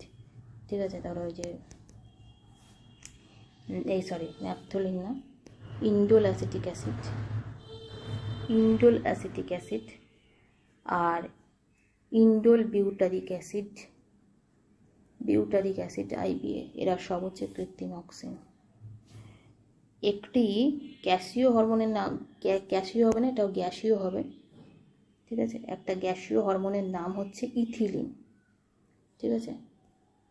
ঠিক আছে, ধরো ওই যে ন্যাপথলিন না, ইন্ডোল অ্যাসিটিক অ্যাসিড, আর ইন্ডোল বিউটারিক অ্যাসিড IBA, এরা সব হচ্ছে কৃত্রিম অক্সিন। একটি গ্যাসীয় হরমোনের নাম, গ্যাসীয় হবে না, এটাও গ্যাসীয় হবে। ঠিক আছে, একটা গ্যাসীয় হরমোনের নাম হচ্ছে ইথিলিন। ঠিক আছে,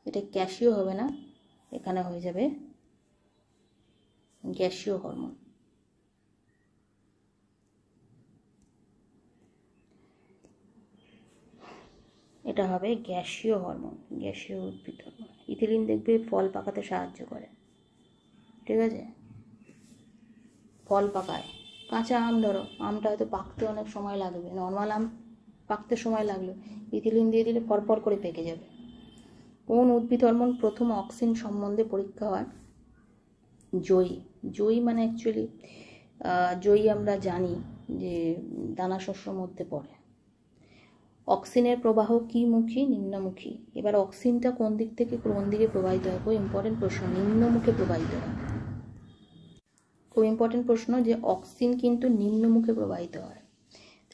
এটা গ্যাসীয় হবে না, এখানে হয়ে যাবে গ্যাসীয় হরমোন। এটা হবে গ্যাসীয় হরমোন, গ্যাসীয় উদ্ভিদ হরমোন। ইথিলিন দেখবে ফল পাকাতে সাহায্য করে। ঠিক আছে, ফল পাকায়। কাঁচা আম ধরো, আমটা হয়তো পাকতে অনেক সময় লাগবে, নর্মাল আম পাকতে সময় লাগলো, ইথিলিন দিয়ে দিলে ফরফর করে পেকে যাবে। কোন উদ্ভিদ হরমোন প্রথম অক্সিন সম্বন্ধে পরীক্ষা হয়? জয়ী মানে অ্যাকচুয়ালি জয়ী আমরা জানি যে দানা শস্যর মধ্যে পড়ে। অক্সিনের প্রবাহ কি মুখী? নিম্নমুখী। এবার অক্সিনটা কোন দিক থেকে কোন দিকে প্রবাহিত হয়? খুব ইম্পর্টেন্ট প্রশ্ন, নিম্নমুখে প্রবাহিত হয়। খুব ইম্পর্টেন্ট প্রশ্ন যে অক্সিন কিন্তু নিম্নমুখে প্রবাহিত হয়।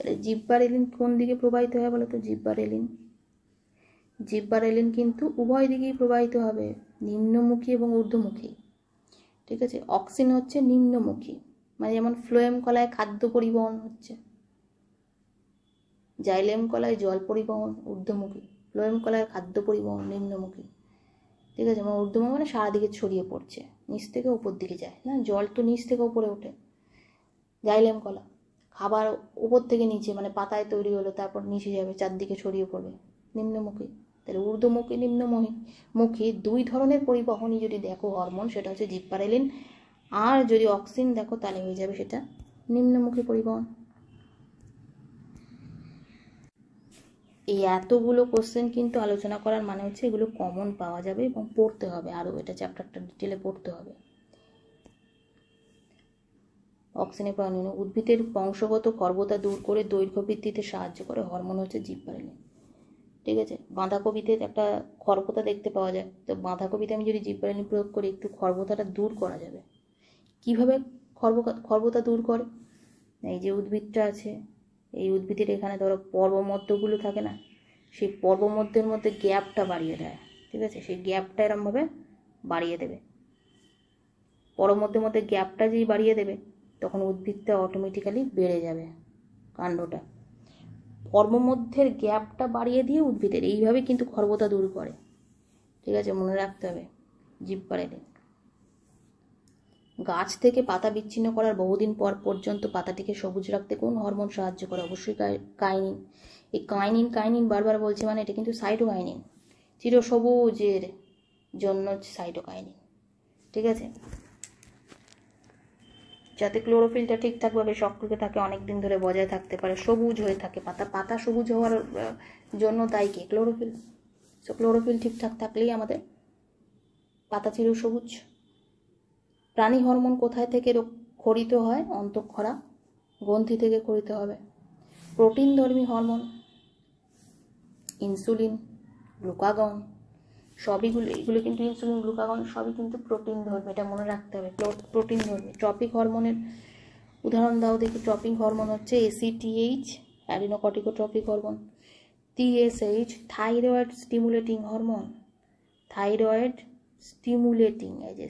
তাহলে জিব্বারেলিন কোন দিকে প্রবাহিত হয় বলো তো? জিব্বারেলিন কিন্তু উভয় দিকেই প্রবাহিত হবে, নিম্নমুখী এবং ঊর্ধ্বমুখী। ঠিক আছে, অক্সিন হচ্ছে নিম্নমুখী, মানে যেমন ফ্লোয়েম কলায় খাদ্য পরিবহন হচ্ছে, জাইলেম কলায় জল পরিবহন ঊর্ধ্বমুখী, ফ্লোয়েম কলায় খাদ্য পরিবহন নিম্নমুখী। ঠিক আছে, মানে ঊর্ধ্বমুখী মানে সারাদিকে ছড়িয়ে পড়ছে, নিচ থেকে উপর দিকে যায় না, জল তো নিচ থেকে উপরে ওঠে। জাইলেম কলা খাবার উপর থেকে নিচে, মানে পাতায় তৈরি হলো, তারপর নিচে যাবে, চারদিকে ছড়িয়ে পড়বে, নিম্নমুখী। তাহলে ঊর্ধ্বমুখী নিম্নমুখী দুই ধরনের পরিবহনই যদি দেখো হরমোন, সেটা হচ্ছে জিব্বারেলিন, আর যদি অক্সিন দেখো তাহলে হয়ে যাবে সেটা নিম্নমুখী পরিবহন। এই এতগুলো কোশ্চেন কিন্তু আলোচনা করার মানে হচ্ছে এগুলো কমন পাওয়া যাবে এবং পড়তে হবে, আরও এটা চ্যাপ্টারটা ডিটেলে পড়তে হবে। অক্সিনের প্রাণীন উদ্ভিদের বংশগত খর্বতা দূর করে দৈর্ঘ্য বৃদ্ধিতে সাহায্য করে হরমোন হচ্ছে জিব্বারেলিন। ঠিক আছে, বাঁধাকপিতে একটা খর্বতা দেখতে পাওয়া যায়, তো বাঁধাকপিতে আমি যদি জিব্বারেলিন প্রয়োগ করি একটু খর্বতাটা দূর করা যাবে। কিভাবে খর্বতা দূর করে? এই যে উদ্ভিদটা আছে, এই উদ্ভিদের এখানে ধরো পর্বমধ্যগুলো থাকে না, সেই পর্বমধ্যের মধ্যে গ্যাপটা বাড়িয়ে দেয়। ঠিক আছে, সেই গ্যাপটা এরমভাবে বাড়িয়ে দেবে, পর্বমধ্যের মধ্যে গ্যাপটা যেই বাড়িয়ে দেবে তখন উদ্ভিদটা অটোমেটিক্যালি বেড়ে যাবে, কাণ্ডটা। পর্বমধ্যের গ্যাপটা বাড়িয়ে দিয়ে উদ্ভিদের এইভাবে কিন্তু খর্বতা দূর করে। ঠিক আছে, মনে রাখতে হবে জিব্বারেলিন। গাছ থেকে পাতা বিচ্ছিন্ন করার বহুদিন পর পর্যন্ত পাতাটিকে সবুজ রাখতে কোন হরমোন সাহায্য করে? অবশ্যই কাইনিন। এই কাইনিন বারবার বলছে, মানে এটা কিন্তু সাইটোকাইনিন, চিরসবুজের জন্য সাইটোকাইনিন। ঠিক আছে, যাতে ক্লোরোফিলটা ঠিকঠাকভাবে সক্রিয় থাকে, অনেক দিন ধরে বজায় থাকতে পারে, সবুজ হয়ে থাকে পাতা সবুজ হওয়ার জন্য দায়ী কে? ক্লোরোফিল। সো ক্লোরোফিল ঠিকঠাক থাকলেই আমাদের পাতা চিরসবুজ। প্রাণী হরমোন কোথায় থেকে ক্ষরিত হয়? অন্তঃক্ষরা গ্রন্থি থেকে ক্ষরিত হবে। প্রোটিনধর্মী হরমোন ইনসুলিন, গ্লুকাগন, এগুলো কিন্তু ইনসুলিন, গ্লুকাগন সবই কিন্তু প্রোটিন ধর্মী, এটা মনে রাখতে হবে, প্রোটিন ধর্মী। ট্রপিক হরমোনের উদাহরণ দাও দেখি। ট্রপিক হরমোন হচ্ছে ACTH, adrenocorticotropic hormone. TSH, thyroid stimulating hormone, thyroid stimulating, এই যে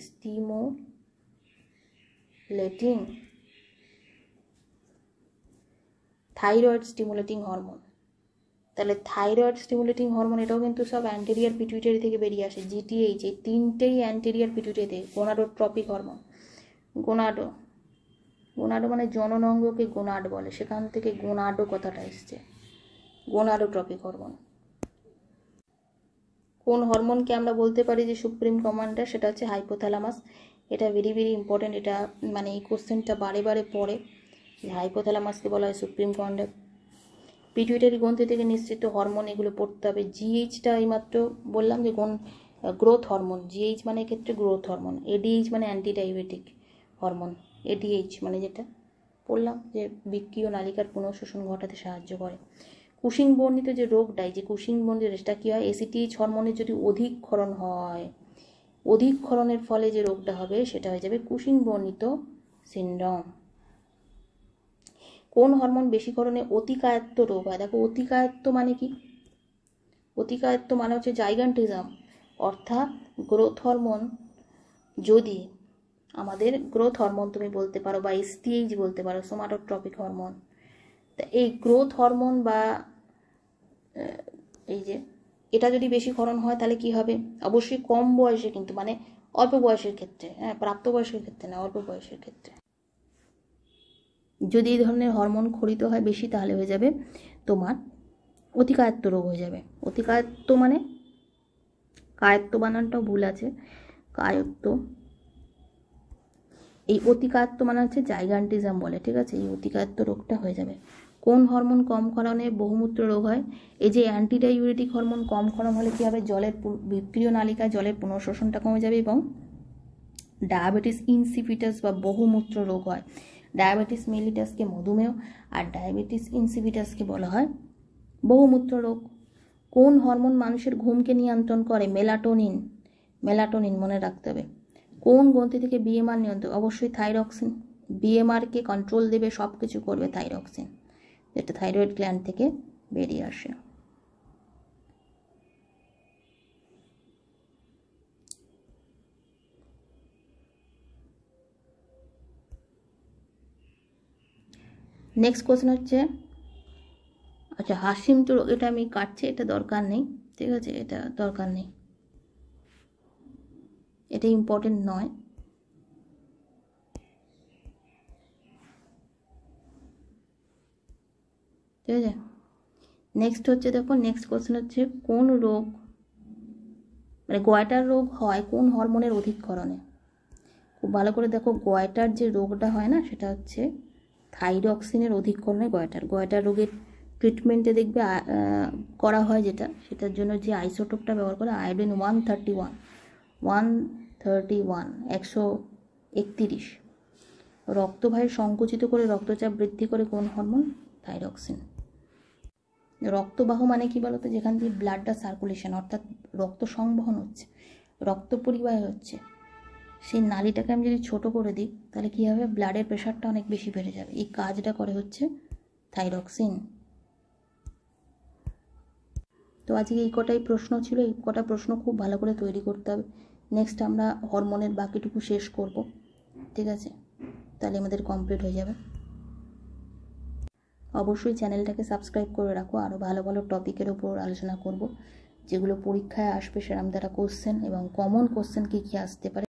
থাইরয়েড স্টিমুলেটিং হরমোন। তাহলে থাইরয়েড স্টিমুলেটিং হরমোন এটাও কিন্তু সব অ্যান্টেরিয়ার পিটুইটারি থেকে বেরিয়ে আসে। GTH, এই তিনটেই anterior pituitary. Gonadotropic hormone, gonado মানে জনন অঙ্গকে গোনাড বলে, সেখান থেকে গোনাডো কথাটা এসছে, গোনাডোট্রপিক হরমোন। কোন হরমোনকে আমরা বলতে পারি যে সুপ্রিম কমান্ডার? সেটা হচ্ছে হাইপোথ্যালামাস। এটা ভেরি ভেরি ইম্পর্টেন্ট, এটা মানে এই কোশ্চেনটা বারে বারে পড়ে, যে হাইপোথ্যালামাসকে বলা হয় সুপ্রিম কমান্ডার। পিটুইটারি গ্রন্থি থেকে নিঃসৃত হরমোন, এগুলো পড়তে হবে। GHটা এইমাত্র বললাম যে গ্রোথ হরমোন, GH মানে এক্ষেত্রে গ্রোথ হরমোন। ADH মানে অ্যান্টি ডায়াবেটিক হরমোন, ADH মানে যেটা বললাম যে বৃক্কীয় নালিকার পুনঃশোষণ ঘটাতে সাহায্য করে। কুশিং বর্ণিত যে রোগটাই, যে কুশিং বর্ণিত, সেটা কী হয়? ACTH হরমোনের যদি অধিক ক্ষরণ হয়, অধিক ক্ষরণের ফলে যে রোগটা হবে সেটা হয়ে যাবে কুশিং বর্ণিত সিনড্রোম। কোন হরমোন বেশিকরণে অতিকায়ত্ত রোগ হয়? দেখো, অতিকায়ত্ত মানে কি? অতিকায়ত্ত মানে হচ্ছে জাইগান্টিজম, অর্থাৎ গ্রোথ হরমোন। যদি আমাদের গ্রোথ হরমোন তুমি বলতে পারো, বা STH বলতে পারো, সোমাটোট্রপিক হরমোন। তা এই গ্রোথ হরমোন বা এই যে এটা যদি বেশি ক্ষরণ হয় তাহলে কি হবে? অবশ্যই কম বয়সে, কিন্তু মানে অল্প বয়সের ক্ষেত্রে, হ্যাঁ, প্রাপ্তবয়স্কের ক্ষেত্রে না, অল্প বয়সের ক্ষেত্রে যদি এই ধরনের হরমোন ক্ষরিত হয় বেশি, তাহলে হয়ে যাবে তোমার অতিকায়ত্ত রোগ হয়ে যাবে। অতিকায়ত্ত মানে, কায়ত্ত বানানটাও ভুল আছে, কায়ত্ত। এই অতিকায়ত্ত মানে হচ্ছে জাইগান্টিজম বলে। ঠিক আছে, এই অতিকায়ত্ত রোগটা হয়ে যাবে। কোন হরমোন কম ক্ষরণে বহুমূত্র রোগ হয়? এই যে অ্যান্টিডাইউরেটিক হরমোন কম ক্ষরণ হলে কী হবে? জলের বৃক্কীয় নালিকায় জলের পুনঃশোষণটা কমে যাবে এবং ডায়াবেটিস ইনসিপিটাস বা বহুমূত্র রোগ হয়। ডায়াবেটিস মেলিটাসকে মধুমেহ, আর ডায়াবেটিস ইনসিপিটাসকে বলা হয় বহুমূত্র রোগ। কোন হরমোন মানুষের ঘুমকে নিয়ন্ত্রণ করে? মেলাটোনিন মনে রাখতে হবে। কোন গ্রন্থি থেকে BMR নিয়ন্ত্রণ? অবশ্যই থাইরক্সিন। BMRকে কন্ট্রোল দেবে, সব কিছু করবে থাইরক্সিন। যেটা থাইরয়েড গ্ল্যান্ড থেকে বেরিয়ে আসে। নেক্সট কোশ্চেন হচ্ছে, আচ্ছা হাসিমটো রোগ, এটা আমি কাটছি, এটা দরকার নেই, ঠিক আছে, এটা দরকার নেই, এটা ইম্পর্টেন্ট নয়। ঠিক আছে, নেক্সট হচ্ছে দেখো, নেক্সট কোশ্চেন হচ্ছে কোন রোগ, মানে গয়টার রোগ হয় কোন হরমোনের অধিকরণে? খুব ভালো করে দেখো, গয়টার যে রোগটা হয় না, সেটা হচ্ছে থাইরক্সিনের অধিকরণে গয়টার রোগের ট্রিটমেন্টে দেখবে করা হয় যেটা, সেটার জন্য যে আইসোটোপটা ব্যবহার করে আয়োডিন 131 রক্তবাহের সংকুচিত করে রক্তচাপ বৃদ্ধি করে কোন হরমোন? থাইরক্সিন। রক্তবাহ মানে কি বলতো, যেখান দিয়ে ব্লাডটা সার্কুলেশন, অর্থাৎ রক্ত সংবহন হচ্ছে, রক্ত পরিবাহ হচ্ছে, সেই নালীটাকে আমি যদি ছোট করে দিই তাহলে কী হবে, ব্লাডের প্রেশারটা অনেক বেশি বেড়ে যাবে। এই কাজটা করে হচ্ছে থাইরক্সিন। তো আজকে এই কটাই প্রশ্ন ছিল, এই কটা প্রশ্ন খুব ভালো করে তৈরি করতে হবে। নেক্সট আমরা হরমোনের বাকিটুকু শেষ করব, ঠিক আছে, তাহলে আমাদের কমপ্লিট হয়ে যাবে। অবশ্যই চ্যানেলটাকে সাবস্ক্রাইব করে রাখো, আরও ভালো ভালো টপিকের ওপর আলোচনা করব, যেগুলো পরীক্ষায় আসবে সেরকম দ্বারা কোশ্চেন, এবং কমন কোশ্চেন কী কী আসতে পারে